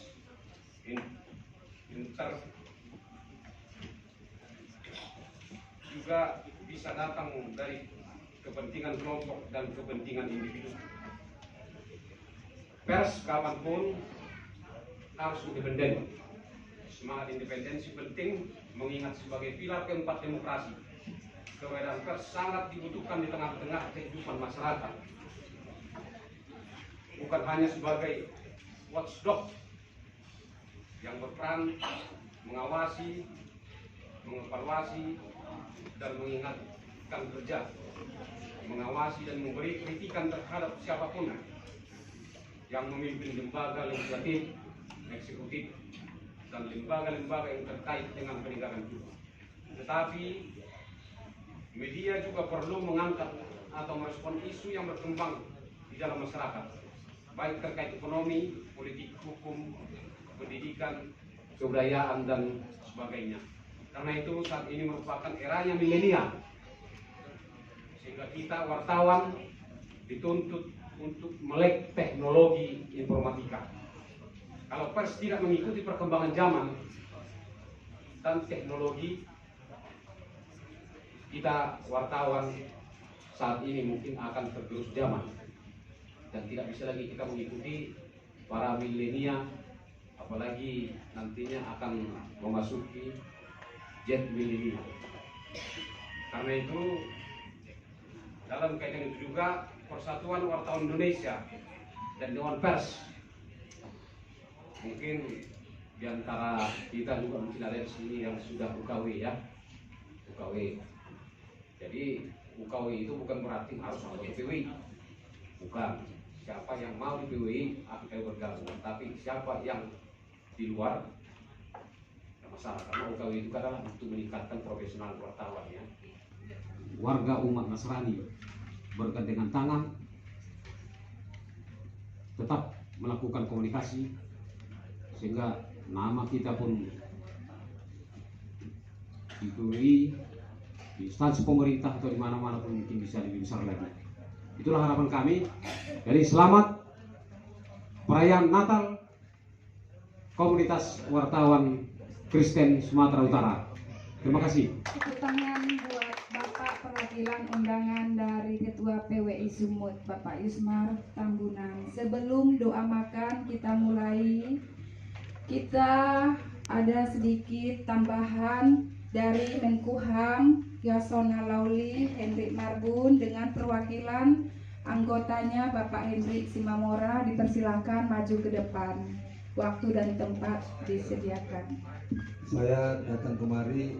juga bisa datang dari kepentingan kelompok dan kepentingan individu. Pers kapanpun harus independen. Semangat independensi penting mengingat sebagai pilar keempat demokrasi. Keberadaan pers sangat dibutuhkan di tengah-tengah kehidupan masyarakat. Bukan hanya sebagai watchdog yang berperan mengawasi, mengevaluasi, dan mengingatkan kerja, mengawasi dan memberi kritikan terhadap siapapun yang memimpin lembaga legislatif, eksekutif, dan lembaga-lembaga yang terkait dengan penegakan hukum. Tetapi media juga perlu mengangkat atau merespon isu yang berkembang di dalam masyarakat, baik terkait ekonomi, politik, hukum, pendidikan, kebudayaan, dan sebagainya. Karena itu saat ini merupakan eranya milenial, sehingga kita wartawan dituntut untuk melek teknologi informatika. Kalau pers tidak mengikuti perkembangan zaman dan teknologi, kita wartawan saat ini mungkin akan tergerus zaman dan tidak bisa lagi kita mengikuti para milenial, apalagi nantinya akan memasuki jet milenial. Karena itu dalam kaitan itu juga Persatuan Wartawan Indonesia dan Dewan Pers, mungkin diantara kita juga mungkin ada di sini yang sudah UKW ya, UKW. Jadi UKW itu bukan berarti harus anggota PWI, bukan. Siapa yang mau di PWI akan bergabung, tapi siapa yang di luar ya masalah, karena UKW itu adalah untuk meningkatkan profesional wartawan ya. Warga umat Nasrani bergandengan tangan tetap melakukan komunikasi sehingga nama kita pun di PWI, di instansi pemerintah atau di mana-mana pun mungkin bisa lebih besar lagi. Itulah harapan kami. Jadi selamat perayaan Natal komunitas wartawan Kristen Sumatera Utara. Terima kasih. Tepuk tangan buat Bapak perwakilan undangan dari Ketua PWI Sumut, Bapak Yusmar Tambunan. Sebelum doa makan kita mulai, kita ada sedikit tambahan dari Menkumham Yasona Lauli Hendrik Marbun dengan perwakilan anggotanya Bapak Hendrik Simamora. Dipersilakan maju ke depan. Waktu dan tempat disediakan. Saya datang kemari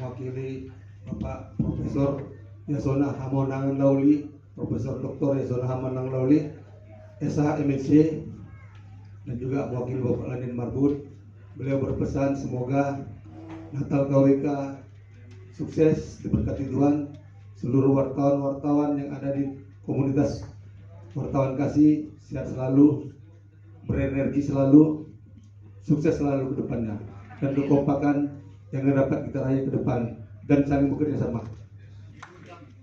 mewakili Bapak Profesor Yasona Hamonangan Lauli, Profesor Dr. Yasona Hamonangan Lauli, SH MSc, dan juga mewakili Bapak Lanin Marbun. Beliau berpesan semoga Natal KWK sukses, diberkati Tuhan. Seluruh wartawan-wartawan yang ada di komunitas wartawan kasih sehat selalu, berenergi selalu, sukses selalu ke depannya, dan kekompakan yang dapat kita raih ke depan dan saling bekerja sama.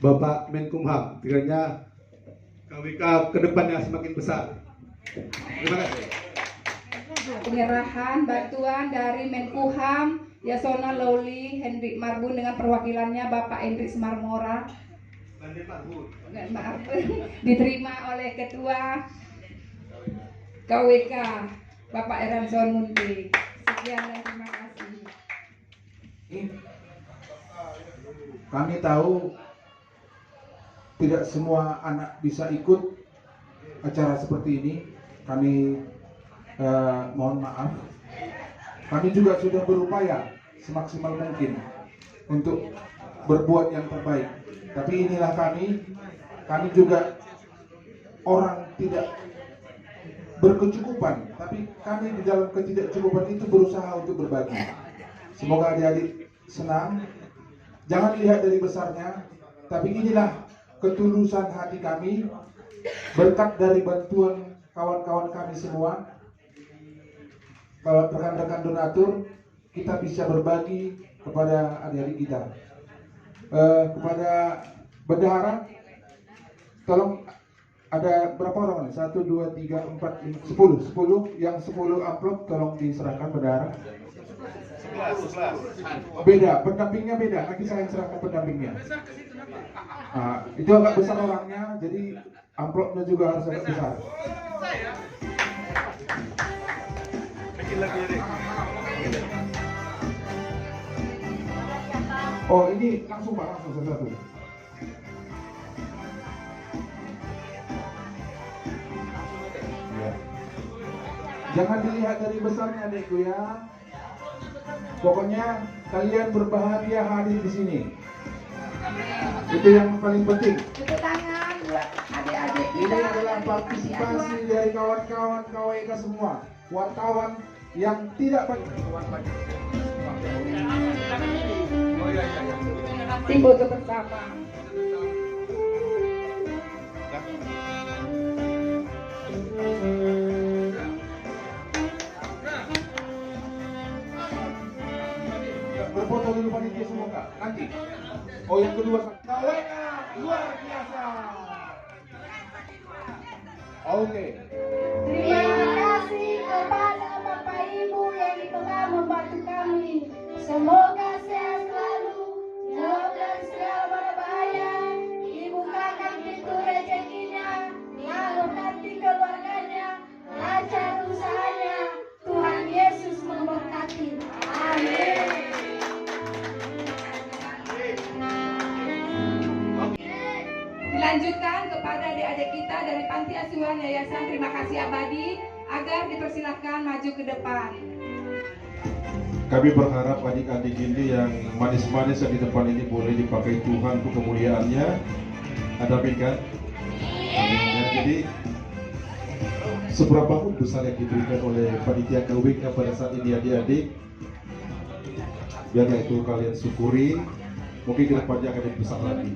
Bapak Menkumham, kiranya KWK ke depannya semakin besar. Terima kasih. Penyerahan bantuan dari Menkumham Yasona Lauli Hendrik Marbun dengan perwakilannya Bapak Hendrik Simamora diterima oleh Ketua KWK Bapak Eranson Munti. Sekian dan terima kasih. Kami tahu tidak semua anak bisa ikut acara seperti ini. Kami mohon maaf. Kami juga sudah berupaya semaksimal mungkin untuk berbuat yang terbaik. Tapi inilah kami juga orang tidak berkecukupan, tapi kami di dalam ketidakcukupan itu berusaha untuk berbagi. Semoga adik-adik senang. Jangan lihat dari besarnya, tapi inilah ketulusan hati kami, berkat dari bantuan kawan-kawan kami semua, rekan-rekan donatur, kita bisa berbagi kepada adik-adik kita. Kepada bendahara, tolong ada berapa orang nih? 1, 2, 3, 4, 5, 10. Yang 10 amplop tolong diserahkan bendahara. 11. Beda, pendampingnya beda. Nanti saya serahkan pendampingnya. Nah, itu agak besar orangnya, jadi amplopnya juga harus agak besar. Bikin lagi deh. Oh, ini langsung Pak, langsung satu-satu. Ya. Jangan dilihat dari besarnya, adekku ya. Pokoknya kalian berbahagia hadir di sini. Itu yang paling penting. Tepuk tangan buat adik-adik kita. Ini adalah partisipasi dari kawan-kawan KWK semua, wartawan yang tidak tim foto bersama. Berfoto dulu panitia semua Kak, nanti. Oh yang kedua KWK luar biasa. Oke. Terima kasih kepada Bapak Ibu yang telah membantu kami. Semoga sehat selalu, jauh dari segala bahaya, dibukakan pintu rezekinya, memberkati keluarganya, lancar usahanya. Tuhan Yesus memberkati. Amin. Dilanjutkan kepada adik-adik kita dari Panti Asuhan Yayasan Terima Kasih Abadi agar dipersilahkan maju ke depan. Kami berharap adik-adik ini yang manis-manis yang di depan ini boleh dipakai Tuhan untuk kemuliaannya. Ada amin kan? Amin. Ya, jadi seberapapun besar yang diberikan oleh panitia KWK pada saat ini adik-adik, biarlah itu kalian syukuri. Mungkin ke depannya akan lebih besar lagi.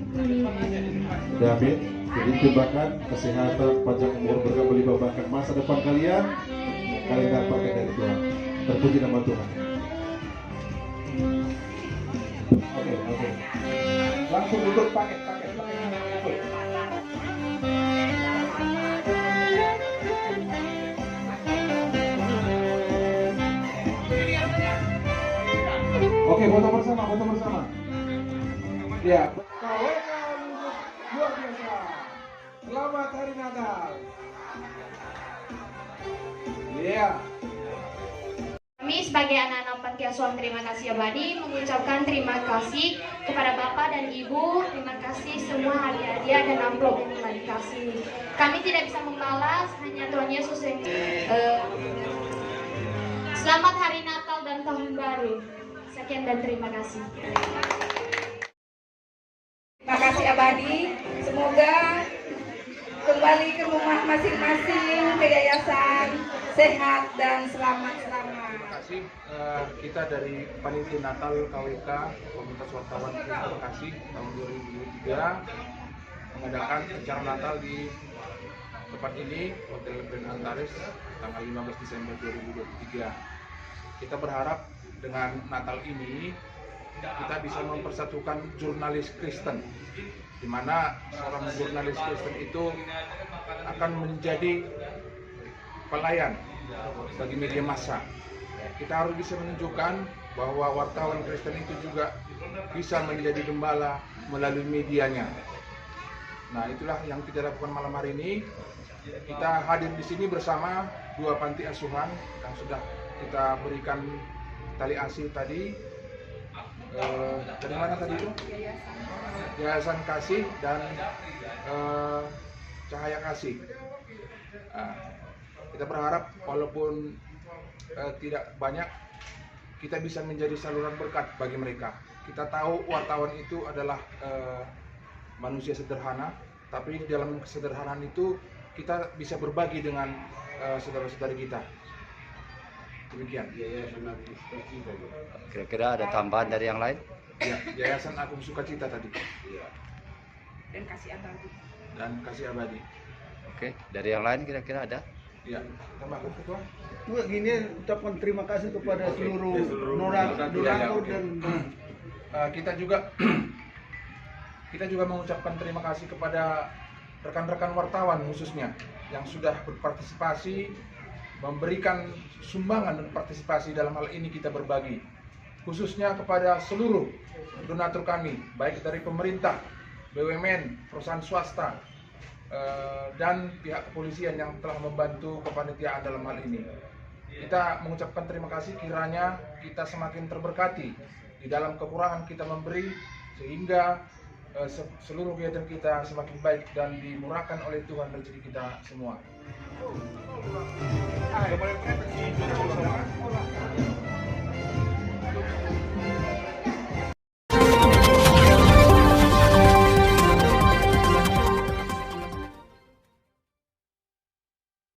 Ya, amin. Jadi tebakan kesehatan, panjang umur, berkah melimpahkan masa depan kalian dapatkan dari Tuhan. Terpuji nama Tuhan. Oke. Langsung untuk paket. Oke, foto bersama. Ya, KWK luar biasa. Selamat Hari Natal. Iya. Kami sebagai anak-anak Panti Asuhan Terima Kasih Abadi mengucapkan terima kasih kepada Bapak dan Ibu. Terima kasih semua hadiah-hadiah dan amplop yang telah dikasih. Kami tidak bisa membalas, hanya Tuhan Yesus yang Selamat Hari Natal dan Tahun Baru. Sekian dan terima kasih. Terima kasih Abadi. Semoga kembali ke rumah masing-masing, ke yayasan, sehat dan selamat-selamat. Terima kasih. Kita dari Panitia Natal KWK Komunitas Wartawan Terima Kasih tahun 2023 mengadakan acara Natal di tempat ini, Hotel Grand Antares, tanggal 15 Desember 2023. Kita berharap dengan Natal ini kita bisa mempersatukan jurnalis Kristen, di mana seorang jurnalis Kristen itu akan menjadi pelayan bagi media massa. Kita harus bisa menunjukkan bahwa wartawan Kristen itu juga bisa menjadi gembala melalui medianya. Nah, itulah yang kita lakukan malam hari ini. Kita hadir di sini bersama dua panti asuhan yang sudah kita berikan tali asih tadi. Dari mana tadi itu? Yayasan Kasih dan Cahaya Kasih. Kita berharap walaupun tidak banyak, kita bisa menjadi saluran berkat bagi mereka. Kita tahu wartawan itu adalah manusia sederhana, tapi dalam kesederhanaan itu kita bisa berbagi dengan saudara-saudari kita. Demikian. Kira-kira ada tambahan dari yang lain? Ya, Yayasan Agung Sukacita tadi. Dan Kasih Abadi. Oke, dari yang lain kira-kira ada? Ya, tambahkan Ketua. Juga gini, ucapkan terima kasih kepada seluruh Nurano dan kita juga mengucapkan terima kasih kepada rekan-rekan wartawan khususnya yang sudah berpartisipasi, memberikan sumbangan dan partisipasi dalam hal ini kita berbagi. Khususnya kepada seluruh donatur kami, baik dari pemerintah, BUMN, perusahaan swasta, dan pihak kepolisian yang telah membantu kepanitiaan dalam hal ini. Kita mengucapkan terima kasih, kiranya kita semakin terberkati di dalam kekurangan kita memberi, sehingga seluruh kegiatan kita semakin baik dan dimurahkan oleh Tuhan rezeki kita semua.